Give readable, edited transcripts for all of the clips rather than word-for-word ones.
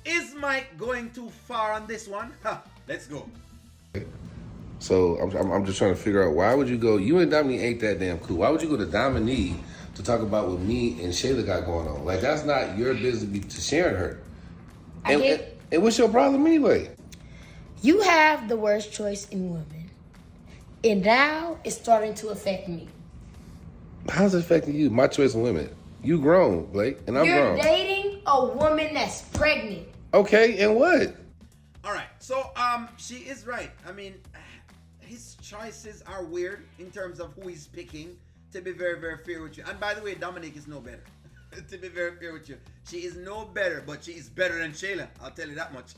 Is Mike going too far on this one? Let's go. So I'm just trying to figure out, why would you go? You and Dominique ain't that damn cool. Why would you go to Dominique to talk about what me and Shayla got going on? Like, that's not your business to sharing her. And what's your problem anyway? You have the worst choice in women, and now it's starting to affect me. How's it affecting you? My choice in women. You grown, Blake, and I'm grown. You're dating a woman that's pregnant. Okay, and what? All right. So she is right. I mean, his choices are weird in terms of who he's picking. To be very, very fair with you. And by the way, Dominique is no better. To be very fair with you, she is no better, but she is better than Shayla. I'll tell you that much.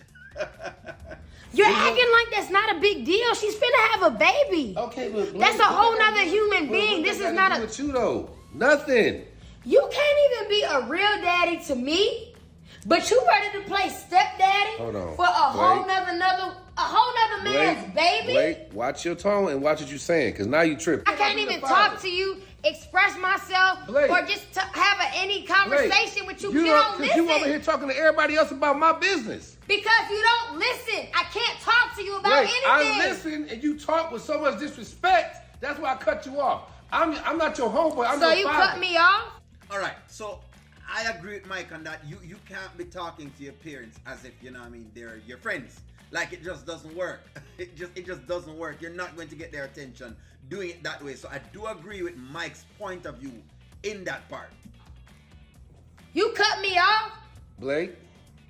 You're acting like that's not a big deal. She's finna have a baby. Okay, but Blake, that's a whole nother human being. This is not a. With you though, nothing. You can't even be a real daddy to me, but you ready to play stepdaddy for a whole nother man's baby. Blake, watch your tone and watch what you're saying, because now you tripping. I can't even talk to you, express myself, Blake, or just have any conversation with you. You don't listen. You over here talking to everybody else about my business. Because you don't listen. I can't talk to you about Blake, anything. I listen, and you talk with so much disrespect. That's why I cut you off. I'm not your homeboy. I'm your father. So you cut me off? All right. So I agree with Mike on that. You can't be talking to your parents as if, you know what I mean, they're your friends. Like, it just doesn't work. It just doesn't work. You're not going to get their attention doing it that way. So I do agree with Mike's point of view in that part. You cut me off? Blake,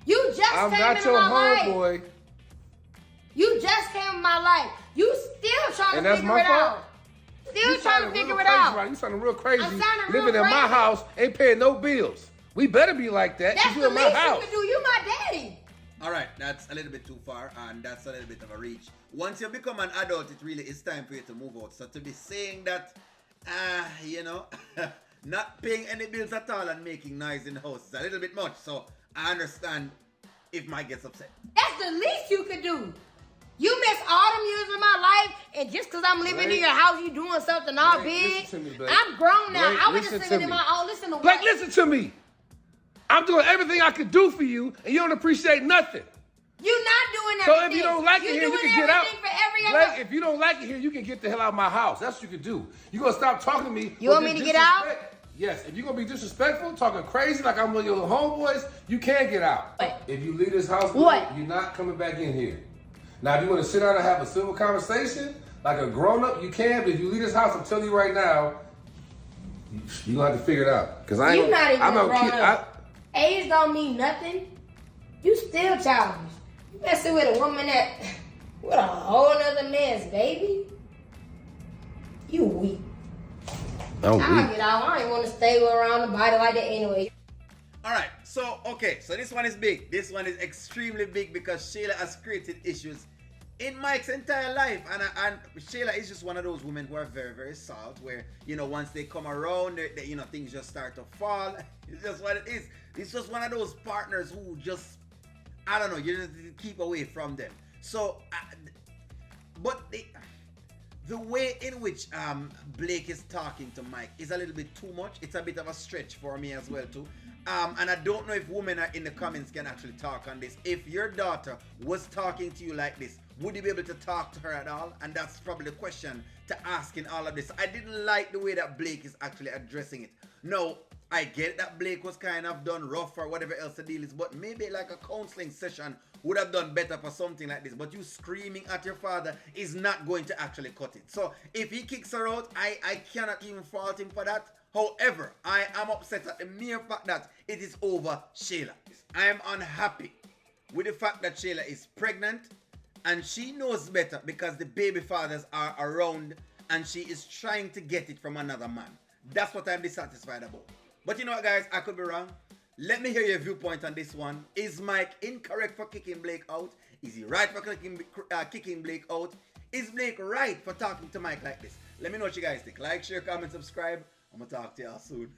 you just I'm came not into your my homeboy. life. You just came in my life. You still trying And to that's figure my it fault? out. Still trying to figure it out. Right? You sounding real crazy. I'm sounding real living in my crazy. house, ain't paying no bills. We better be like that. That's you the in my least house. you can do. You my daddy. All right, that's a little bit too far, and that's a little bit of a reach. Once you become an adult, it really is time for you to move out. So to be saying that, not paying any bills at all and making noise in the house is a little bit much. So I understand if Mike gets upset. That's the least you could do. You miss all them years of my life, and just because I'm living in your house, you doing something all big. Listen to me, Blake. I'm grown now. Blake, I was just listen living to in me. my own. Listen to Blake, what? listen to me. I'm doing everything I could do for you, and you don't appreciate nothing. You're not doing So everything. if you don't like it here, you can get out. For every other... Blake, if you don't like it here, you can get the hell out of my house. That's what you can do. You gonna stop talking to me. You want me to get out? Yes. If you're gonna be disrespectful, talking crazy like I'm one of your homeboys, you can get out. What? If you leave this house, What? you're not coming back in here. Now, if you want to sit down and have a civil conversation, like a grown-up, you can. But if you leave this house, I'm telling you right now, you're gonna have to figure it out. Cause I ain't. You're not even I'm grown up. Age don't mean nothing. You still childish. You messing with a woman with a whole other man's baby. You weak. I'm I'll get out. I ain't want to stay around the body like that anyway. All right, so this one is big. This one is extremely big because Shayla has created issues in Mike's entire life, and Shayla is just one of those women who are very, very soft. Where once they come around, they things just start to fall. It's just what it is. It's just one of those partners who just, I don't know, you just keep away from them. So, but the way in which Blake is talking to Mike is a little bit too much. It's a bit of a stretch for me as well too. And I don't know if women are in the comments can actually talk on this. If your daughter was talking to you like this, would you be able to talk to her at all? And that's probably the question to ask in all of this. I didn't like the way that Blake is actually addressing it. No, I get that Blake was kind of done rough or whatever else the deal is, but maybe like a counseling session would have done better for something like this. But you screaming at your father is not going to actually cut it. So if he kicks her out, I cannot even fault him for that. However, I am upset at the mere fact that it is over Shayla. I am unhappy with the fact that Shayla is pregnant and she knows better because the baby fathers are around and she is trying to get it from another man. That's what I'm dissatisfied about. But you know what, guys? I could be wrong. Let me hear your viewpoint on this one. Is Mike incorrect for kicking Blake out? Is he right for kicking Blake out? Is Blake right for talking to Mike like this? Let me know what you guys think. Like, share, comment, subscribe. I'm going to talk to y'all soon.